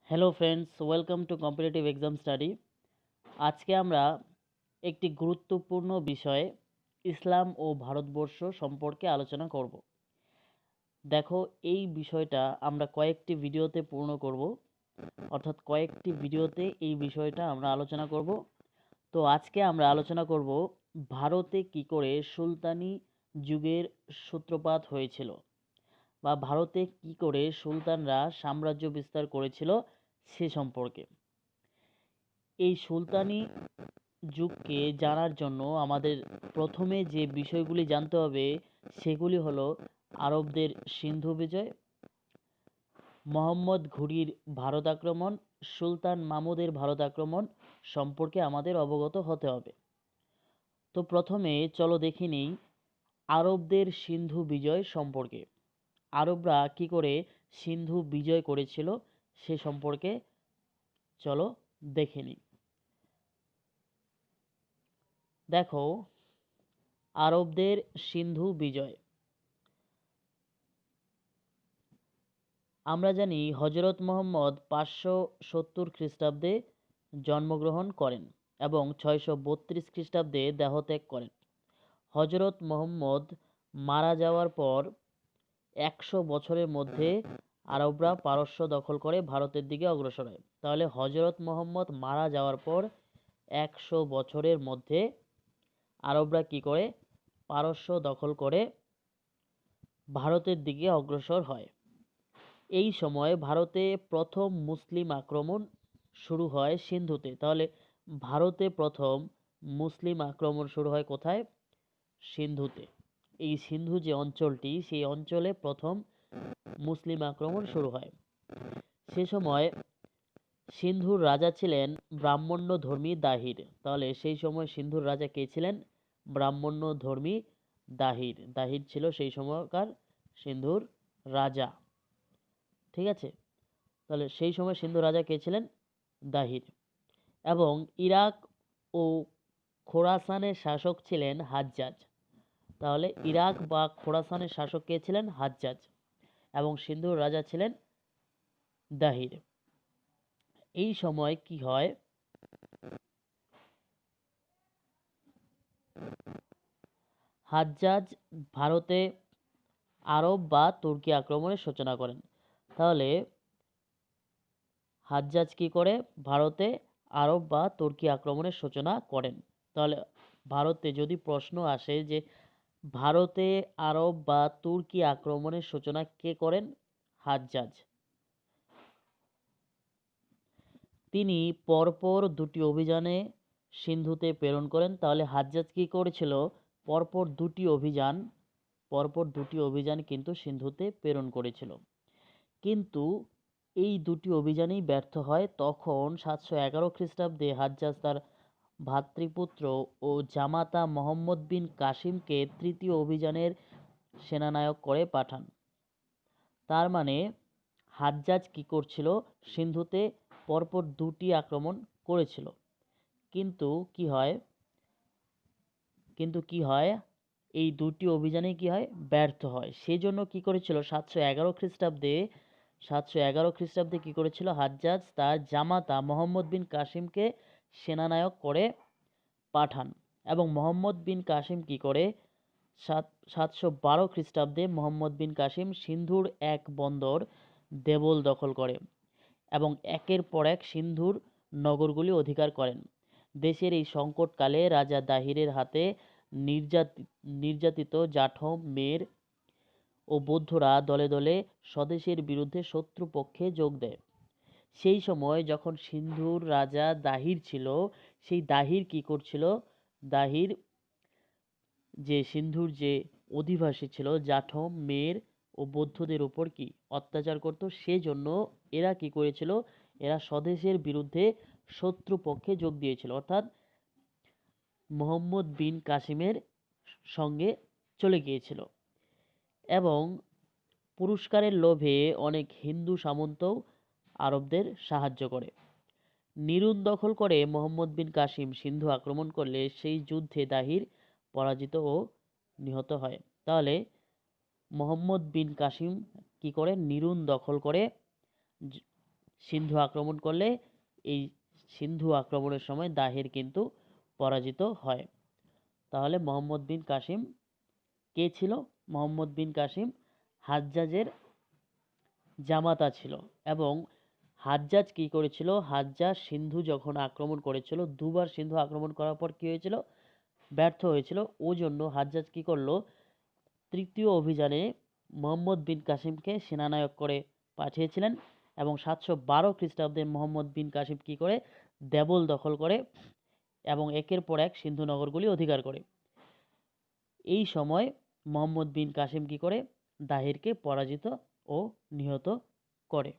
Hello friends, welcome to competitive exam study. আজকে আমরা একটি গুরুত্বপূর্ণ বিষয় ইসলাম ও ভারতবর্ষ সম্পর্কে আলোচনা করব। দেখো, এই বিষয়টা আমরা কয়েকটি ভিডিওতে পূর্ণ করব, অর্থাৎ কয়েকটি ভিডিওতে এই বিষয়টা আমরা আলোচনা করব। তো আজকে আমরা আলোচনা করব ভারতে কি করে সুলতানি যুগের সূত্রপাত হয়েছিল, বা ভারতে কি করে সুলতানরা সাম্রাজ্য বিস্তার করেছিল সে সম্পর্কে। এই সুলতানি যুগকে জানার জন্য আমাদের প্রথমে যে বিষয়গুলি জানতে হবে সেগুলি হলো আরবদের সিন্ধু বিজয়, মোহাম্মদ ঘুরির ভারত আক্রমণ, সুলতান মাহমুদের ভারত আক্রমণ সম্পর্কে আমাদের অবগত হতে হবে। তো প্রথমে চলো দেখে নিই আরবদের সিন্ধু বিজয় সম্পর্কে। আরবরা কি করে সিন্ধু বিজয় করেছিল সে সম্পর্কে চলো দেখে নিই। দেখো, আরবদের সিন্ধু বিজয়। আমরা জানি হজরত মুহাম্মদ 570 খ্রিস্টাব্দে জন্মগ্রহণ করেন এবং 632 খ্রিস্টাব্দে দেহত্যাগ করেন। হজরত মুহাম্মদ মারা যাওয়ার পর 100 বছরের মধ্যে আরবরা পারস্য দখল করে ভারতের দিকে অগ্রসর হয়। তাহলে হজরত মুহাম্মদ মারা যাওয়ার পর 100 বছরের মধ্যে আরবরা কি করে পারস্য দখল করে ভারতের দিকে অগ্রসর হয়। এই সময় ভারতে প্রথম মুসলিম আক্রমণ শুরু হয় সিন্ধুতে। তাহলে ভারতে প্রথম মুসলিম আক্রমণ শুরু হয় কোথায়? সিন্ধুতে। এই সিন্ধু যে অঞ্চলটি, সেই অঞ্চলে প্রথম মুসলিম আক্রমণ শুরু হয়। সে সময় সিন্ধুর রাজা ছিলেন ব্রাহ্মণ্যধর্মী দাহির। তাহলে সেই সময় সিন্ধুর রাজা কে ছিলেন? ব্রাহ্মণ্যধর্মী দাহির। দাহির ছিল সেই সময়কার সিন্ধুর রাজা। ঠিক আছে, তাহলে সেই সময় সিন্ধু রাজা কে ছিলেন? দাহির। এবং ইরাক ও খোরাসানের শাসক ছিলেন হাজ্জাজ। তাহলে ইরাক বা খোরাসানের শাসক কে ছিলেন? হাজ্জাজ। এবং সিন্ধুর রাজা ছিলেন দাহির। এই সময় কি হয়? হাজ্জাজ ভারতে আরব বা তুর্কি আক্রমণের সূচনা করেন। তাহলে হাজ্জাজ কি করে? ভারতে আরব বা তুর্কি আক্রমণের সূচনা করেন। তাহলে ভারতে যদি প্রশ্ন আসে যে ভারতে আরব বা তুর্কি আক্রমণের সূচনা কে করেন? হাজ্জাজ। তিনি পরপর দুটি অভিযানে সিন্ধুতে প্রেরণ করেন। তাহলে হাজ্জাজ কি করেছিল? পরপর দুটি অভিযান কিন্তু সিন্ধুতে প্রেরণ করেছিল। কিন্তু এই দুটি অভিযানেই ব্যর্থ হয়। তখন 711 খ্রিস্টাব্দে হাজ্জাজ তার ভ্রাতৃপুত্র ও জামাতা মোহাম্মদ বিন কাসিমকে তৃতীয় অভিযানের সেনানায়ক করে পাঠান। তার মানে হাজ্জাজ কি করছিল? সিন্ধুতে পরপর দুটি আক্রমণ করেছিল, কিন্তু কি হয় এই দুটি অভিযানে কি হয়? ব্যর্থ হয়। সেজন্য কি করেছিল? 711 খ্রিস্টাব্দে কি করেছিল? হাজ্জাজ তার জামাতা মোহাম্মদ বিন কাসিমকে সেনানায়ক করে পাঠান। এবং মোহাম্মদ বিন কাসিম কি করে? 712 খ্রিস্টাব্দে মোহাম্মদ বিন কাসিম সিন্ধুর এক বন্দর দেবল দখল করে এবং একের পর এক সিন্ধুর নগরগুলি অধিকার করেন। দেশের এই সংকটকালে রাজা দাহিরের হাতে নির্যাতিত জাঠম, মের ও বৌদ্ধরা দলে দলে স্বদেশের বিরুদ্ধে শত্রু পক্ষে যোগ দেয়। সেই সময় যখন সিন্ধুর রাজা দাহির ছিল, সেই দাহির কি করছিল? দাহির যে সিন্ধুর যে অধিবাসী ছিল জাঠম, মের ও বৌদ্ধদের উপর কি অত্যাচার করত, সেজন্য এরা কি করেছিল? এরা স্বদেশের বিরুদ্ধে শত্রু পক্ষে যোগ দিয়েছিল, অর্থাৎ মোহাম্মদ বিন কাসিমের সঙ্গে চলে গিয়েছিল। এবং পুরস্কারের লোভে অনেক হিন্দু সামন্তও আরবদের সাহায্য করে। নিরুন দখল করে মোহাম্মদ বিন কাসিম সিন্ধু আক্রমণ করলে সেই যুদ্ধে দাহির পরাজিত ও নিহত হয়। তাহলে মোহাম্মদ বিন কাসিম কি করে? নিরুন দখল করে সিন্ধু আক্রমণ করলে এই সিন্ধু আক্রমণের সময় দাহির কিন্তু পরাজিত হয়। তাহলে মোহাম্মদ বিন কাসিম কে ছিল? মোহাম্মদ বিন কাসিম হাজ্জাজের জামাতা ছিল এবং হাজ্জাজ কি করেছিল? হাজ্জাজ সিন্ধু যখন আক্রমণ করেছিল, দুবার সিন্ধু আক্রমণ করার পর কি হয়েছিল? ব্যর্থ হয়েছিল। ওই জন্য হাজ্জাজ কি করলো? তৃতীয় অভিযানে মোহাম্মদ বিন কাসিমকে সেনানায়ক করে পাঠিয়েছিলেন এবং 712 খ্রিস্টাব্দে মোহাম্মদ বিন কাসিম কি করে? দেবল দখল করে এবং একের পর এক সিন্ধু নগরগুলি অধিকার করে। এই সময় মোহাম্মদ বিন কাসিম কি করে? দাহিরকে পরাজিত ও নিহত করে।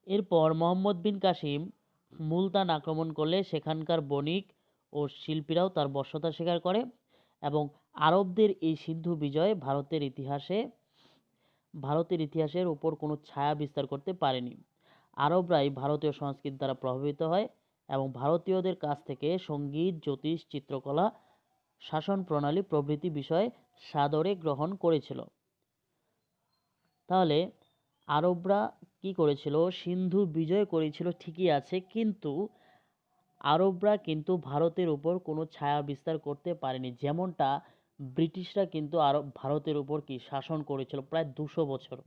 এরপর মোহাম্মদ বিন কাসিম মুলতান আক্রমণ করলে সেখানকার বণিক ও শিল্পীরাও তার বশ্যতা স্বীকার করে এবং আরবদের এই সিন্ধু বিজয় ভারতের ইতিহাসের উপর কোনো ছায়া বিস্তার করতে পারেনি। আরবরাই ভারতীয় সংস্কৃতি দ্বারা প্রভাবিত হয় এবং ভারতীয়দের কাছ থেকে সঙ্গীত, জ্যোতিষ, চিত্রকলা, শাসন প্রণালী প্রভৃতি বিষয় সাদরে গ্রহণ করেছিল। তাহলে আরবরা কি করেছিল? সিন্ধু বিজয় করেছিল ঠিকই আছে, কিন্তু আরবরা কিন্তু ভারতের উপর কোনো ছায়া বিস্তার করতে পারেনি। যেমনটা ব্রিটিশরা কিন্তু ভারতের উপর কি শাসন করেছিল প্রায় 200 বছর,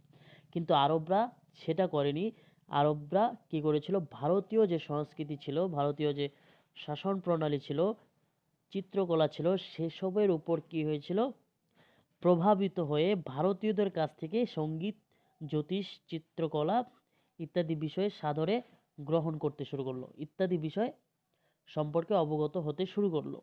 কিন্তু আরবরা সেটা করেনি। আরবরা কি করেছিল? ভারতীয় যে সংস্কৃতি ছিল, ভারতীয় যে শাসন প্রণালী ছিল, চিত্রকলা ছিল, সেসবের উপর কি হয়েছিল? প্রভাবিত হয়ে ভারতীয়দের কাছ থেকে সঙ্গীত, জ্যোতিষ, চিত্রকলা ইত্যাদি বিষয়ে সাদরে গ্রহণ করতে শুরু করলো, ইত্যাদি বিষয় সম্পর্কে অবগত হতে শুরু করলো।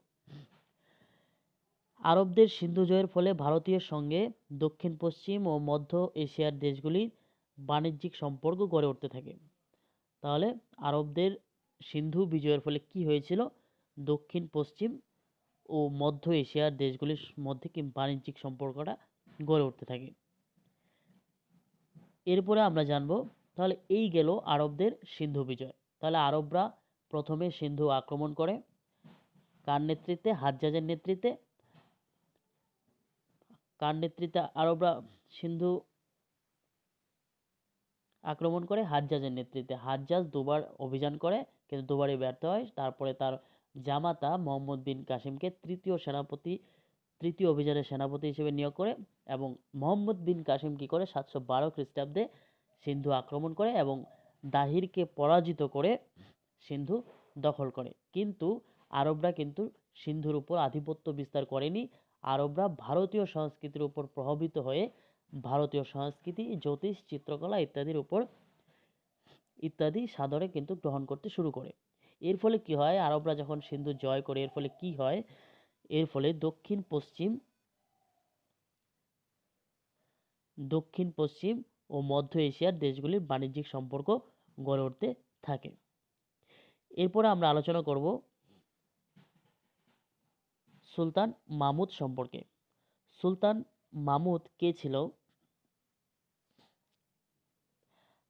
আরবদের সিন্ধু জয়ের ফলে ভারতীয় সঙ্গে দক্ষিণ পশ্চিম ও মধ্য এশিয়ার দেশগুলির বাণিজ্যিক সম্পর্ক গড়ে উঠতে থাকে। তাহলে আরবদের সিন্ধু বিজয়ের ফলে কি হয়েছিল? দক্ষিণ পশ্চিম ও মধ্য এশিয়ার দেশগুলির মধ্যে কি বাণিজ্যিক সম্পর্কটা গড়ে উঠতে থাকে। এরপরে আমরা জানবো, তাহলে এই গেল আরবদের সিন্ধু বিজয়। তাহলে আরবরা প্রথমে সিন্ধু আক্রমণ করে কার নেতৃত্বে? হাজ্জাজের নেতৃত্বে। কার নেতৃত্বে আরবরা সিন্ধু আক্রমণ করে? হাজ্জাজের নেতৃত্বে। হাজ্জাজ দুবার অভিযান করে কিন্তু দুবারই ব্যর্থ হয়। তারপরে তার জামাতা মোহাম্মদ বিন কাসিমকে তৃতীয় অভিযানের সেনাপতি হিসেবে নিয়োগ করে এবং মোহাম্মদ বিন কাসিম কি করে? 712 খ্রিস্টাব্দে সিন্ধু আক্রমণ করে এবং দাহিরকে পরাজিত করে সিন্ধু দখল করে। কিন্তু আরবরা কিন্তু সিন্ধুর উপর আধিপত্য বিস্তার করেনি। আরবরা ভারতীয় সংস্কৃতির উপর প্রভাবিত হয়ে ভারতীয় সংস্কৃতি, জ্যোতিষ, চিত্রকলা ইত্যাদি সাদরে কিন্তু গ্রহণ করতে শুরু করে। এর ফলে কি হয়? আরবরা যখন সিন্ধু জয় করে, এর ফলে কি হয়? এর ফলে দক্ষিণ পশ্চিম ও মধ্য এশিয়ার দেশগুলির বাণিজ্যিক সম্পর্ক গড়ে উঠতে থাকে। এরপরে আমরা আলোচনা করব সুলতান মাহমুদ সম্পর্কে। সুলতান মাহমুদ কে ছিল?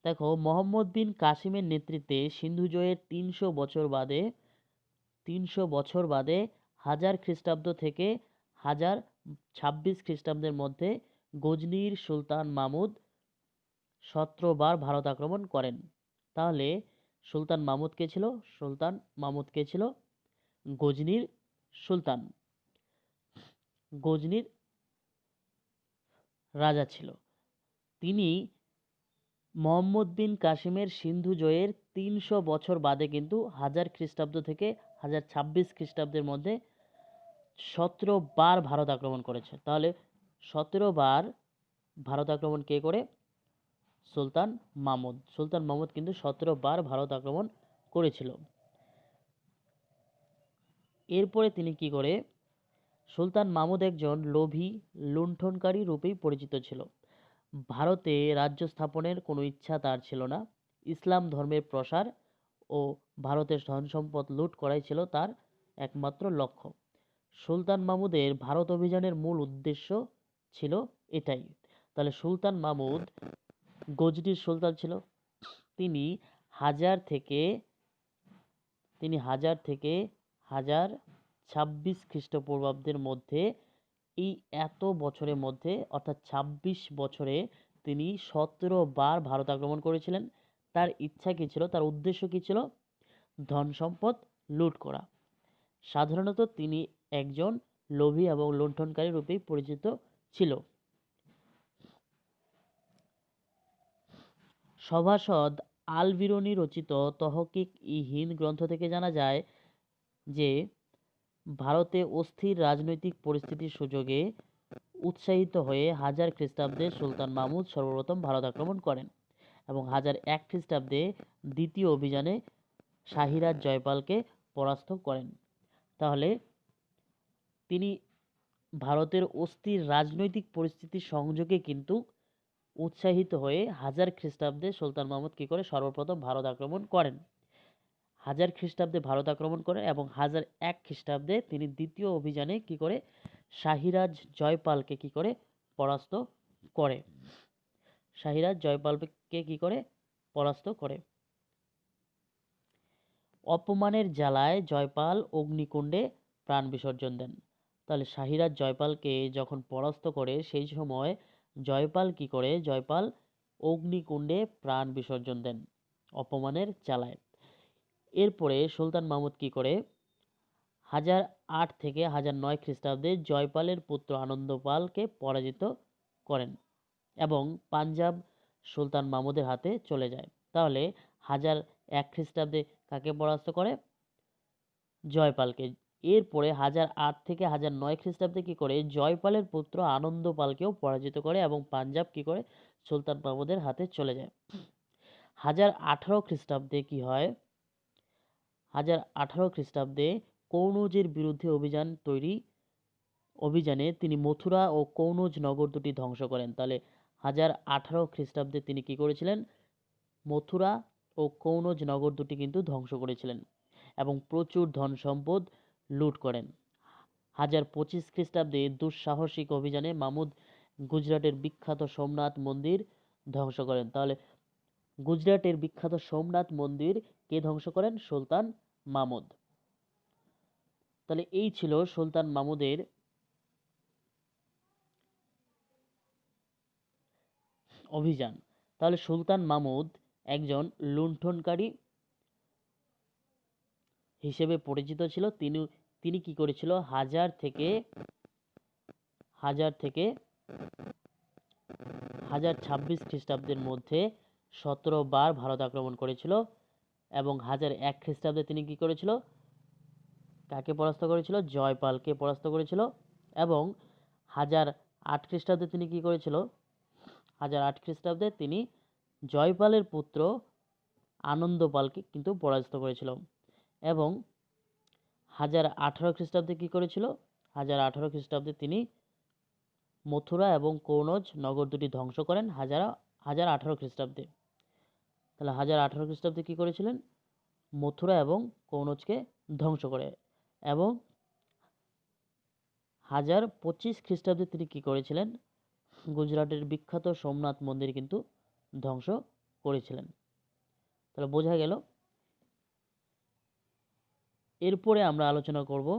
দেখো, মোহাম্মদ বিন কাসিমের নেতৃত্বে সিন্ধু জয়ের 300 বছর বাদে 1000 খ্রিস্টাব্দ থেকে 1026 খ্রিস্টাব্দের মধ্যে গজনির সুলতান মাহমুদ 17 বার ভারত আক্রমণ করেন। তাহলে সুলতান মাহমুদ কে ছিল? সুলতান মাহমুদ কে ছিল? গজনির সুলতান, গজনির রাজা ছিল। তিনি মোহাম্মদ বিন কাসিমের সিন্ধু জয়ের 300 বছর বাদে কিন্তু 1000 খ্রিস্টাব্দ থেকে 1026 খ্রিস্টাব্দের মধ্যে 17 বার ভারত আক্রমণ করেছে। তাহলে 17 বার ভারত আক্রমণ কে করে? সুলতান মাহমুদ। সুলতান মাহমুদ কিন্তু 17 বার ভারত আক্রমণ করেছিল। এরপরে তিনি কি করে? সুলতান মাহমুদ একজন লোভী, লুণ্ঠনকারী রূপেই পরিচিত ছিল। ভারতে রাজ্য স্থাপনের কোনো ইচ্ছা তার ছিল না। ইসলাম ধর্মের প্রসার ও ভারতের ধন সম্পদ লুট করাই ছিল তার একমাত্র লক্ষ্য। সুলতান মাহমুদের ভারত অভিযানের মূল উদ্দেশ্য ছিল এটাই। তাহলে সুলতান মাহমুদ গজনির সুলতান ছিল। তিনি হাজার থেকে 1026 খ্রিস্টপূর্বাব্দের মধ্যে এই এত বছরের মধ্যে অর্থাৎ ২৬ বছরে তিনি ১৭ বার ভারত আক্রমণ করেছিলেন। তার ইচ্ছা কী ছিল, তার উদ্দেশ্য কী ছিল? ধন সম্পদ লুট করা। সাধারণত তিনি একজন লোভী এবং লুণ্ঠনকারী রূপেই পরিচিত ছিল। সভাসদ আল বিরুনি রচিত তহকিক-ই-হিন্দ গ্রন্থ থেকে জানা যায় যে ভারতে অস্থির রাজনৈতিক পরিস্থিতির সুযোগে উৎসাহিত হয়ে 1000 খ্রিস্টাব্দে সুলতান মাহমুদ সর্বপ্রথম ভারত আক্রমণ করেন এবং 1001 খ্রিস্টাব্দে দ্বিতীয় অভিযানে শাহিরাজ জয়পালকে পরাস্ত করেন। তাহলে তিনি ভারতের অস্থির রাজনৈতিক পরিস্থিতির সংযোগে কিন্তু উৎসাহিত হয়ে 1000 খ্রিস্টাব্দে সুলতান মাহমুদ কী করে সর্বপ্রথম ভারত আক্রমণ করেন। 1000 খ্রিস্টাব্দে ভারত আক্রমণ করেন এবং 1001 খ্রিস্টাব্দে তিনি দ্বিতীয় অভিযানে কী করে শাহিরাজ জয়পালকে কী করে পরাস্ত করে। শাহিরাজ জয়পালকে কী করে পরাস্ত করে। অপমানের জ্বালায় জয়পাল অগ্নিকুণ্ডে প্রাণ বিসর্জন দেন। তাহলে শাহিরাজ জয়পালকে যখন পরাস্ত করে সেই সময় জয়পাল কী করে, জয়পাল অগ্নিকুণ্ডে প্রাণ বিসর্জন দেন অপমানের জ্বালায়। এরপরে সুলতান মাহমুদ কী করে 1008 থেকে 1009 খ্রিস্টাব্দে জয়পালের পুত্র আনন্দপালকে পরাজিত করেন এবং পাঞ্জাব সুলতান মাহমুদের হাতে চলে যায়। তাহলে 1001 খ্রিস্টাব্দে কাকে পরাস্ত করে? জয়পালকে। এরপরে 1008 থেকে 1009 খ্রিস্টাব্দে কী করে জয়পালের পুত্র আনন্দপালকেও পরাজিত করে এবং পাঞ্জাব কী করে সুলতান মাহমুদের হাতে চলে যায়। 1018 খ্রিস্টাব্দে কী হয়? 1018 খ্রিস্টাব্দে কনৌজের বিরুদ্ধে অভিযানে তিনি মথুরা ও কনৌজ নগর দুটি ধ্বংস করেন। তাহলে 1018 খ্রিস্টাব্দে তিনি কী করেছিলেন? মথুরা ও কনৌজ নগর দুটি কিন্তু ধ্বংস করেছিলেন এবং প্রচুর ধন সম্পদ লুট করেন। 1025 খ্রিস্টাব্দে দুঃসাহসিক অভিযানে মাহমুদ গুজরাটের বিখ্যাত সোমনাথ মন্দির ধ্বংস করেন। তাহলে গুজরাটের বিখ্যাত সোমনাথ মন্দির কে ধ্বংস করেন? সুলতান মাহমুদ। তাহলে এই ছিল সুলতান মাহমুদের অভিযান। তাহলে সুলতান মাহমুদ একজন লুণ্ঠনকারী হিসেবে পরিচিত ছিল। তিনি কি করেছিল? 1000 থেকে 1026 খ্রিস্টাব্দের মধ্যে 17 বার ভারত আক্রমণ করেছিল এবং 1001 খ্রিস্টাব্দে তিনি কি করেছিল? কাকে পরাস্ত করেছিল? জয়পালকে পরাস্ত করেছিল এবং 1008 খ্রিস্টাব্দে তিনি কি করেছিল? 1008 খ্রিস্টাব্দে তিনি জয়পালের পুত্র আনন্দপালকে কিন্তু পরাস্ত করেছিল এবং 1018 খ্রিস্টাব্দে কি করেছিল? 1018 খ্রিস্টাব্দে তিনি মথুরা এবং কনৌজ নগর দুটি ধ্বংস করেন 1018 খ্রিস্টাব্দে। তাহলে 1018 খ্রিস্টাব্দে কি করেছিলেন? মথুরা এবং কনৌজকে ধ্বংস করে এবং 1025 খ্রিস্টাব্দে তিনি কি করেছিলেন? গুজরাটের বিখ্যাত সোমনাথ মন্দির কিন্তু ধ্বংস করেছিলেন। তাহলে বোঝা গেল। এরপরে আমরা আলোচনা করব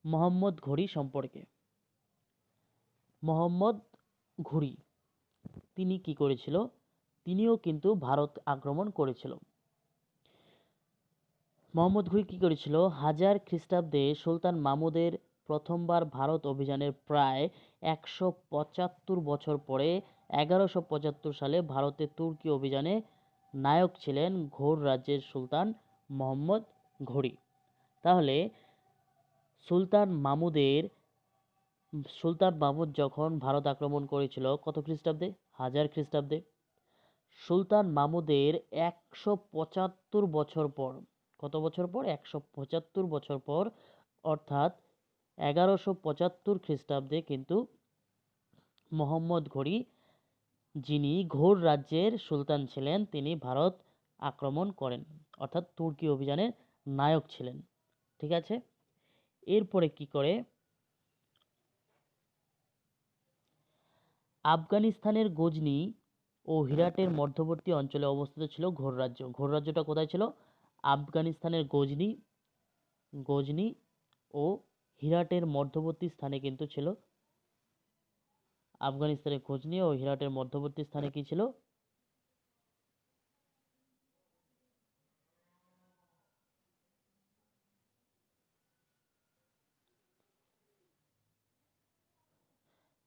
মোহাম্মদ ঘুরি সম্পর্কে। মোহাম্মদ ঘুরি তিনি কি করেছিল? তিনিও কিন্তু ভারত আক্রমণ করেছিল। মোহাম্মদ ঘুরি কি করেছিল? 1000 খ্রিস্টাব্দে সুলতান মাহমুদের প্রথমবার ভারত অভিযানের প্রায় 175 বছর পরে 1175 সালে ভারতে তুর্কি অভিযানে নায়ক ছিলেন ঘোর রাজ্যের সুলতান মোহাম্মদ ঘুরি। তাহলে সুলতান মাহমুদ যখন ভারত আক্রমণ করেছিল কত খ্রিস্টাব্দে? 1000 খ্রিস্টাব্দে। সুলতান মাহমুদের 175 বছর পর, কত বছর পর? 175 বছর পর, অর্থাৎ 1175 খ্রিস্টাব্দে কিন্তু মোহাম্মদ ঘুরি, যিনি ঘোর রাজ্যের সুলতান ছিলেন, তিনি ভারত আক্রমণ করেন, অর্থাৎ তুর্কি অভিযানের নায়ক ছিলেন। ঠিক আছে। এরপরে কি করে? আফগানিস্তানের গজনি ও হিরাটের মধ্যবর্তী অঞ্চলে অবস্থিত ছিল ঘোর রাজ্য। ঘোর রাজ্যটা কোথায় ছিল? আফগানিস্তানের গজনি ও হিরাটের মধ্যবর্তী স্থানে কিন্তু ছিল আফগানিস্তানের গজনি ও হিরাটের মধ্যবর্তী স্থানে কি ছিল?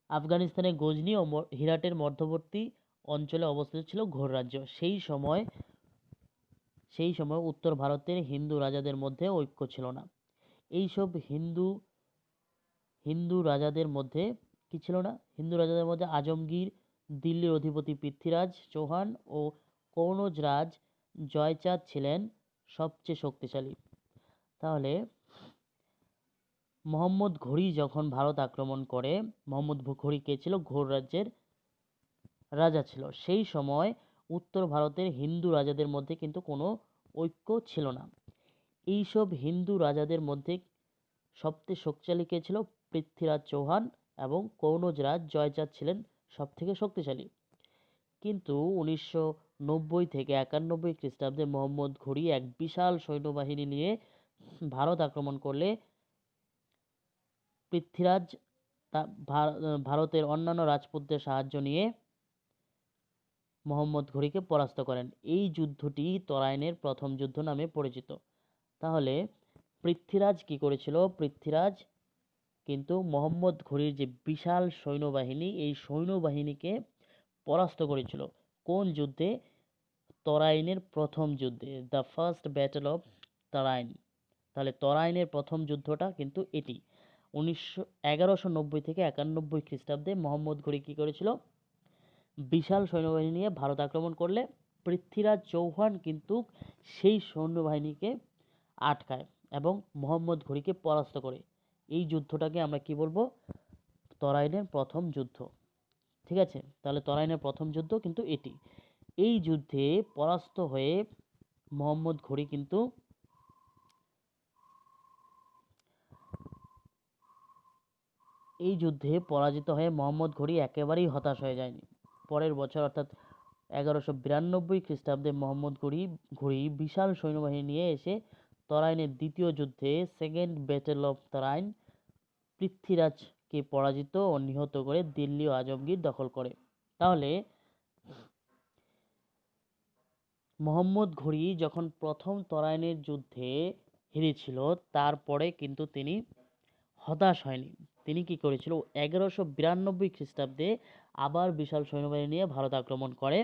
আফগানিস্তানের গজনি ও হিরাটের মধ্যবর্তী অঞ্চলে অবস্থিত ছিল ঘোর রাজ্য। সেই সময় উত্তর ভারতের হিন্দু রাজাদের মধ্যে ঐক্য ছিল না। এইসব হিন্দু রাজাদের মধ্যে কি ছিল না? হিন্দু রাজাদের মধ্যে আজমগীর, দিল্লির অধিপতি পৃথ্বীরাজ চৌহান ও কনৌজ রাজ জয়চাঁদ ছিলেন সবচেয়ে শক্তিশালী। তাহলে মোহাম্মদ ঘুরি যখন ভারত আক্রমণ করে, মোহাম্মদ ঘুরি কে ছিল? ঘোর রাজ্যের রাজা ছিল। সেই সময় উত্তর ভারতের হিন্দু রাজাদের মধ্যে কিন্তু কোনো ঐক্য ছিল না। এইসব হিন্দু রাজাদের মধ্যে সবচেয়ে শক্তিশালী কে ছিল? পৃথ্বীরাজ চৌহান এবং কনৌজ রাজ জয়চাঁদ ছিলেন সবথেকে শক্তিশালী। কিন্তু 1990 থেকে 91 খ্রিস্টাব্দে মোহাম্মদ ঘুরি এক বিশাল সৈন্যবাহিনী নিয়ে ভারত আক্রমণ করলে পৃথ্বীরাজ ভারতের অন্যান্য রাজপুতদের সাহায্য নিয়ে মোহাম্মদ ঘুরিকে পরাস্ত করেন। এই যুদ্ধটি তরাইনের প্রথম যুদ্ধ নামে পরিচিত। তাহলে পৃথ্বীরাজ কি করেছিল? পৃথ্বীরাজ কিন্তু মোহাম্মদ ঘুরির যে বিশাল সৈন্যবাহিনী, এই সৈন্যবাহিনীকে পরাস্ত করেছিল। কোন যুদ্ধে? তরাইনের প্রথম যুদ্ধে, the first battle of Tarain. তাহলে তরাইনের প্রথম যুদ্ধটা কিন্তু এটি। 1190 থেকে 91 খ্রিস্টাব্দে মোহাম্মদ ঘুরি কি করেছিল? বিশাল সৈন্যবাহিনী নিয়ে ভারত আক্রমণ করলে পৃথ্বীরাজ চৌহান কিন্তু সেই সৈন্যবাহিনীকে আটকায় এবং মোহাম্মদ ঘুরিকে পরাস্ত করে। এই যুদ্ধটাকে আমরা কি বলবো? তরাইনের প্রথম যুদ্ধ। ঠিক আছে, তাহলে তরাইনের প্রথম যুদ্ধ কিন্তু এটি। এই যুদ্ধে পরাস্ত হয়ে মোহাম্মদ ঘুরি কিন্তু এই যুদ্ধে পরাজিত হয়ে মোহাম্মদ ঘুরি একেবারেই হতাশ হয়ে যায়নি। পরের বছর অর্থাৎ 1192 খ্রিস্টাব্দে মোহাম্মদ ঘুরি বিশাল সৈন্যবাহিনী নিয়ে এসে তরাইনের দ্বিতীয় যুদ্ধে, সেকেন্ড ব্যাটল অফ তরাইন, পৃথ্বীরাজকে পরাজিত ও নিহত করে দিল্লি ও আজমগীর দখল করে। তাহলে মোহাম্মদ ঘুরি যখন প্রথম তরাইনের যুদ্ধে হেরেছিল, তারপরে কিন্তু তিনি হতাশ হয়নি। তিনি কি করেছিল? 1192 খ্রিস্টাব্দে আবার বিশাল সৈন্যবাহিনী নিয়ে ভারত আক্রমণ করে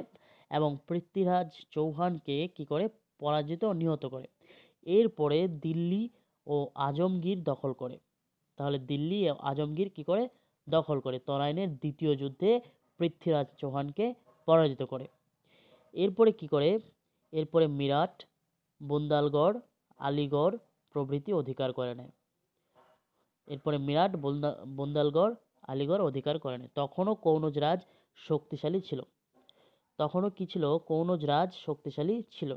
এবং পৃথ্বীরাজ চৌহানকে কি করে? পরাজিত ও নিহত করে। এরপরে দিল্লি ও আজমগীর দখল করে। তাহলে দিল্লি ও আজমগীর কি করে? দখল করে তরাইনের দ্বিতীয় যুদ্ধে পৃথ্বীরাজ চৌহানকে পরাজিত করে। এরপরে কি করে? এরপরে মিরাট, বুন্দালগড়, আলীগড় প্রভৃতি অধিকার করে নেয়। এরপরে মিরাট, বুন্দালগড়, আলীগড় অধিকার করে নেয়। তখনও কনৌজ রাজ শক্তিশালী ছিল। তখনও কি ছিল? কনৌজ রাজ শক্তিশালী ছিল।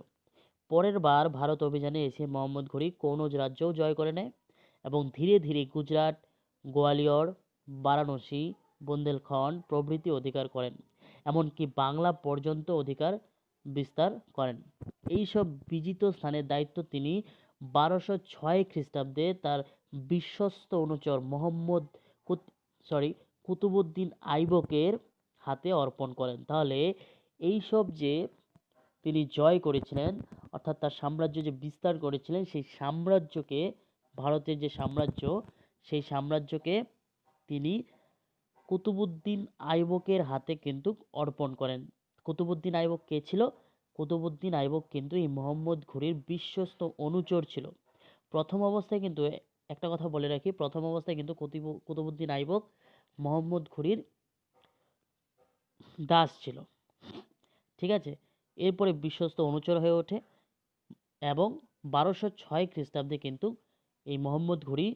পরের বার ভারত অভিযানে এসে মোহাম্মদ ঘুরি কনৌজ রাজ্যও জয় করে নেয় এবং ধীরে ধীরে গুজরাট, গোয়ালিয়র, বারাণসী, বুন্দেলখণ্ড প্রভৃতি অধিকার করেন। এমনকি বাংলা পর্যন্ত অধিকার বিস্তার করেন। এইসব বিজিত স্থানের দায়িত্ব তিনি 1206 খ্রিস্টাব্দে তার বিশ্বস্ত অনুচর কুতুবউদ্দিন আইবকের হাতে অর্পণ করেন। তাহলে এইসব যে তিনি জয় করেছিলেন, অর্থাৎ তার সাম্রাজ্য যে বিস্তার করেছিলেন, সেই সাম্রাজ্যকে, ভারতের যে সাম্রাজ্য, সেই সাম্রাজ্যকে তিনি কুতুবউদ্দিন আইবকের হাতে কিন্তু অর্পণ করেন। কুতুবউদ্দিন আইবক কে ছিল? কুতুবউদ্দিন আইবক কিন্তু এই মোহাম্মদ ঘুরির বিশ্বস্ত অনুচর ছিল। প্রথম অবস্থায় কিন্তু একটা কথা বলে রাখি, প্রথম অবস্থায় কিন্তু কুতুবউদ্দিন আইবক মোহাম্মদ ঘুরির দাস ছিল। ঠিক আছে, এরপরে বিশ্বস্ত অনুচর হয়ে ওঠে এবং 1206 খ্রিস্টাব্দে কিন্তু এই মোহাম্মদ ঘুরি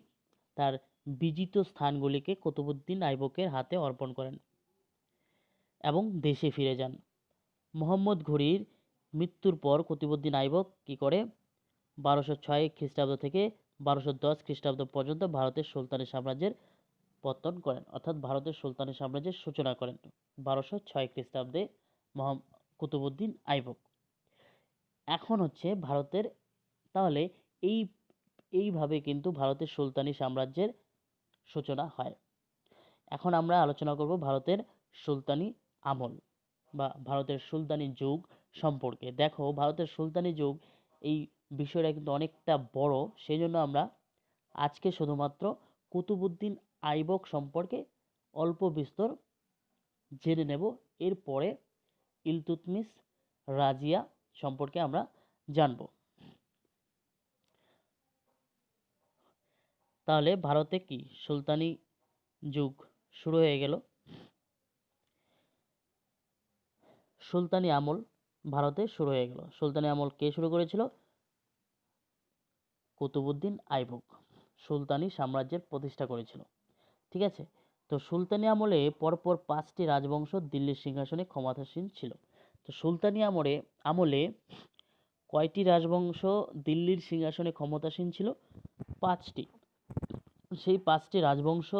তার বিজিত স্থানগুলিকে কুতুবউদ্দিন আইবকের হাতে অর্পণ করেন এবং দেশে ফিরে যান। মোহাম্মদ ঘুরির মৃত্যুর পর কুতুবউদ্দিন আইবক কি করে? 1206 খ্রিস্টাব্দ থেকে 1210 খ্রিস্টাব্দ পর্যন্ত ভারতের সুলতানি সাম্রাজ্যের পতন করেন, অর্থাৎ ভারতের সুলতানি সাম্রাজ্যের সূচনা করেন 1206 খ্রিস্টাব্দে কুতুবউদ্দিন আইবক। এখন হচ্ছে ভারতের, তাহলে এইভাবে কিন্তু ভারতের সুলতানি সাম্রাজ্যের সূচনা হয়। এখন আমরা আলোচনা করব ভারতের সুলতানি আমল বা ভারতের সুলতানি যুগ সম্পর্কে। দেখো, ভারতের সুলতানি যুগ এই বিষয়টা কিন্তু অনেকটা বড়, সেই জন্য আমরা আজকে শুধুমাত্র কুতুবুদ্দিন আইবক সম্পর্কে অল্প বিস্তর জেনে নেব। এরপরে ইলতুৎমিশ, রাজিয়া সম্পর্কে আমরা জানব। তাহলে ভারতে কি সুলতানি যুগ শুরু হয়ে গেল। সুলতানি আমল ভারতে শুরু হয়ে গেল। সুলতানি আমল কে শুরু করেছিল? কুতুবুদ্দিন আইবক সুলতানি সাম্রাজ্যের প্রতিষ্ঠা করেছিল। ঠিক আছে, তো সুলতানি আমলে পরপর 5টি রাজবংশ দিল্লির সিংহাসনে ক্ষমতাসীন ছিল। তো সুলতানি আমলে কয়টি রাজবংশ দিল্লির সিংহাসনে ক্ষমতাসীন ছিল? 5টি। সেই 5টি রাজবংশ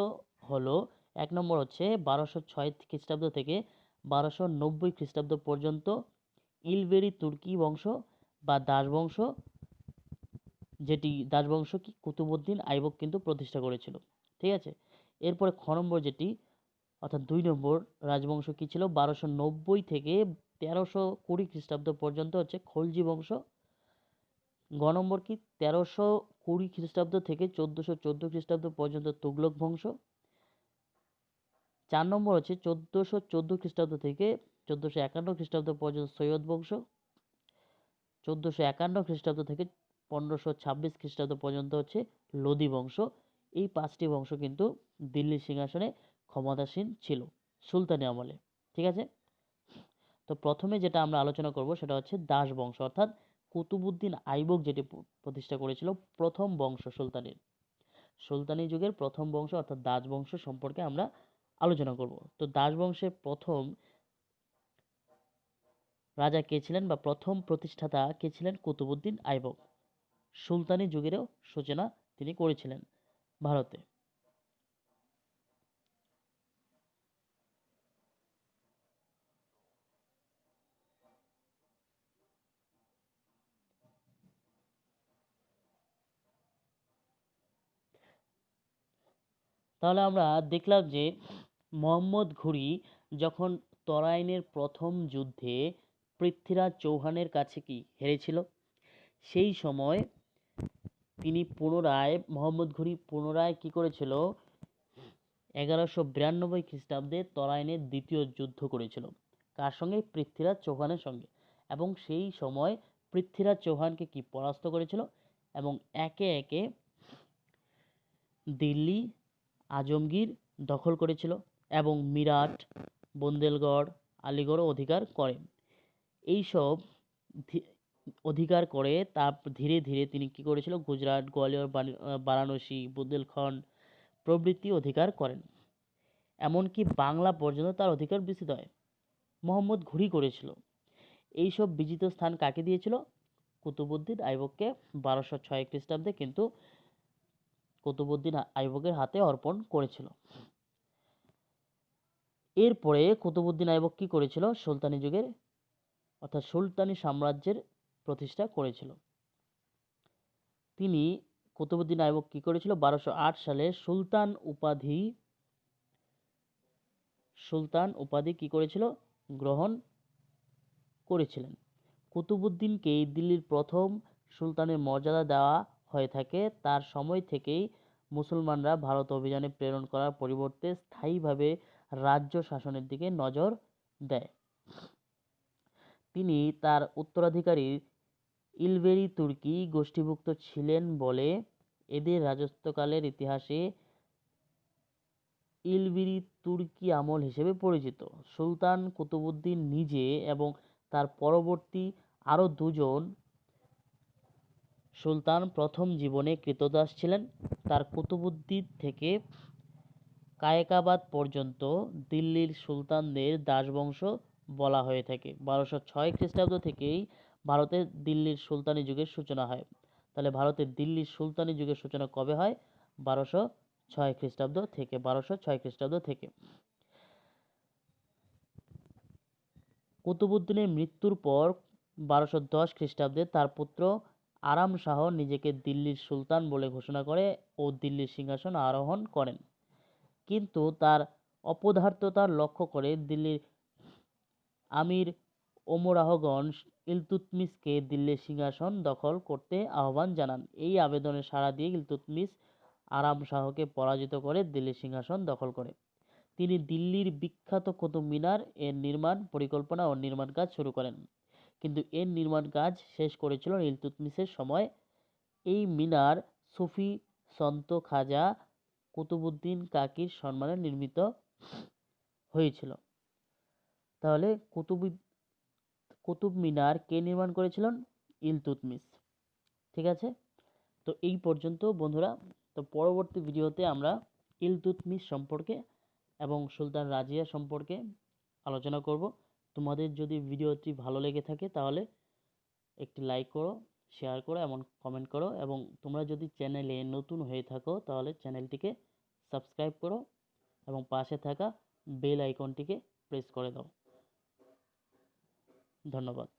হলো, 1 নম্বর হচ্ছে 1206 খ্রিস্টাব্দ থেকে 1290 খ্রিস্টাব্দ পর্যন্ত ইলবেরি তুর্কি বংশ বা দাসবংশ, যেটি দাসবংশ কি কুতুবুদ্দিন আইবক কিন্তু প্রতিষ্ঠা করেছিল। ঠিক আছে, এরপরে খ নম্বর যেটি অর্থাৎ 2 নম্বর রাজবংশ কি ছিল? 1290 থেকে 1320 খ্রিস্টাব্দ পর্যন্ত হচ্ছে খলজি বংশ। গ নম্বর কি 1320 খ্রিস্টাব্দ থেকে 1414 খ্রিস্টাব্দ পর্যন্ত তুগলক বংশ। 4 নম্বর হচ্ছে 1414 খ্রিস্টাব্দ থেকে 1451 খ্রিস্টাব্দ পর্যন্ত সৈয়দ বংশ। 1451 খ্রিস্টাব্দ থেকে 1526 খ্রিস্টাব্দ পর্যন্ত হচ্ছে লোদি বংশ। এই 5টি বংশ কিন্তু দিল্লির সিংহাসনে ক্ষমতাসীন ছিল সুলতানি আমলে। ঠিক আছে, তো প্রথমে যেটা আমরা আলোচনা করব সেটা হচ্ছে দাস বংশ, অর্থাৎ কুতুবুদ্দিন আইবক যেটি প্রতিষ্ঠা করেছিল প্রথম বংশ সুলতানির। সুলতানি যুগের প্রথম বংশ অর্থাৎ দাস বংশ সম্পর্কে আমরা আলোচনা করব। তো দাস বংশের প্রথম রাজা কে ছিলেন বা প্রথম প্রতিষ্ঠাতা কে ছিলেন? কুতুবুদ্দিন আইবক। সুলতানি যুগেরও সূচনা তিনি করেছিলেন ভারতে। তাহলে আমরা দেখলাম যে মোহাম্মদ ঘুরি যখন তরাইনের প্রথম যুদ্ধে পৃথ্বীরাজ চৌহানের কাছে কি হেরেছিল, সেই সময় মোহাম্মদ ঘুরি পুনরায় কি করেছিল? 1192 খ্রিস্টাব্দে তরাইনের দ্বিতীয় যুদ্ধ করেছিল। কার সঙ্গে? পৃথ্বীরাজ চৌহানের সঙ্গে। এবং সেই সময় পৃথ্বীরাজ চৌহানকে কি পরাস্ত করেছিল এবং একে একে দিল্লি, আজমগীর দখল করেছিল এবং মিরাট, বুন্দেলগড়, আলিগড়ও অধিকার করে। এইসব অধিকার করে তার ধীরে ধীরে তিনি কি করেছিল? গুজরাট, গোয়ালিয়র, বারাণসী, বুন্দেলখণ্ড প্রভৃতি অধিকার করেন। এমনকি বাংলা পর্যন্ত তার অধিকার বিস্তৃত হয়। মোহাম্মদ ঘুরি করেছিল। এইসব বিজিত স্থান কাকে দিয়েছিল? কুতুবুদ্দিন আইবককে 1206 খ্রিস্টাব্দে কিন্তু কুতুবুদ্দিন আইবকের হাতে অর্পণ করেছিল। এরপরে কুতুবুদ্দিন আইবক কি করেছিল? সুলতানি যুগের অর্থাৎ সুলতানি সাম্রাজ্যের প্রতিষ্ঠা করেছিল। তিনি কুতুবুদ্দিন আইবক কি করেছিল? 1208 সালে সুলতান উপাধি কি করেছিল? গ্রহণ করেছিলেন। কুতুবুদ্দিনকে দিল্লির প্রথম সুলতানের মর্যাদা দেওয়া হয়ে থাকে। তার সময় থেকেই মুসলমানরা ভারত অভিযানে প্রেরণ করার পরিবর্তে স্থায়ীভাবে রাজ্য শাসনের দিকে নজর দেয়। তিনি তার উত্তরাধিকারীর ইলবেরি তুর্কি গোষ্ঠীভুক্ত ছিলেন বলে এদের রাজত্বকালের ইতিহাসে ইলবিরি তুর্কি আমল হিসেবে পরিচিত। সুলতান কুতুবুদ্দিন নিজে এবং তার পরবর্তী আরও 2জন সুলতান প্রথম জীবনে ক্রীতদাস ছিলেন। তার কুতুবুদ্দিন থেকে কায়েকাবাদ পর্যন্ত দিল্লির সুলতানদের দাসবংশ বলা হয়ে থাকে। 1206 খ্রিস্টাব্দ থেকেই ভারতের দিল্লির সুলতানি যুগের সূচনা হয়। তাহলে ভারতের দিল্লির সুলতানি যুগের সূচনা কবে হয়? 1206 খ্রিস্টাব্দ থেকে। 1206 খ্রিস্টাব্দ থেকে। কুতুবুদ্দিনের মৃত্যুর পর 1210 খ্রিস্টাব্দে তার পুত্র আরাম শাহ নিজেকে দিল্লির সুলতান বলে ঘোষণা করে ও দিল্লির সিংহাসন আরোহণ করেন। কিন্তু তার অপদার্থতা লক্ষ্য করে দিল্লির আমির ওমরাহগণ ইলতুৎমিশকে দিল্লির সিংহাসন দখল করতে আহ্বান জানান। এই আবেদনে সাড়া দিয়ে ইলতুৎমিশ আরাম শাহকে পরাজিত করে দিল্লির সিংহাসন দখল করে। তিনি দিল্লির বিখ্যাত কুতুব মিনার এর নির্মাণ পরিকল্পনা ও নির্মাণ কাজ শুরু করেন, কিন্তু এর নির্মাণ কাজ শেষ করেছিল ইলতুৎমিশের সময়। এই মিনার সুফি সন্ত খাজা কুতুবউদ্দিন কাকির সম্মানে নির্মিত হয়েছিল। তাহলে কুতুব মিনার কে নির্মাণ করেছিলেন? ইলতুৎমিশ। ঠিক আছে, তো এই পর্যন্ত বন্ধুরা। তো পরবর্তী ভিডিওতে আমরা ইলতুৎমিশ সম্পর্কে এবং সুলতান রাজিয়া সম্পর্কে আলোচনা করব। তোমাদের যদি ভিডিওটি ভালো লেগে থাকে তাহলে একটি লাইক করো, শেয়ার করো এবং কমেন্ট করো, এবং তোমরা যদি চ্যানেলে নতুন হয়ে থাকো তাহলে চ্যানেলটিকে সাবস্ক্রাইব করো এবং পাশে থাকা বেল আইকনটিকে প্রেস করে দাও। ধন্যবাদ।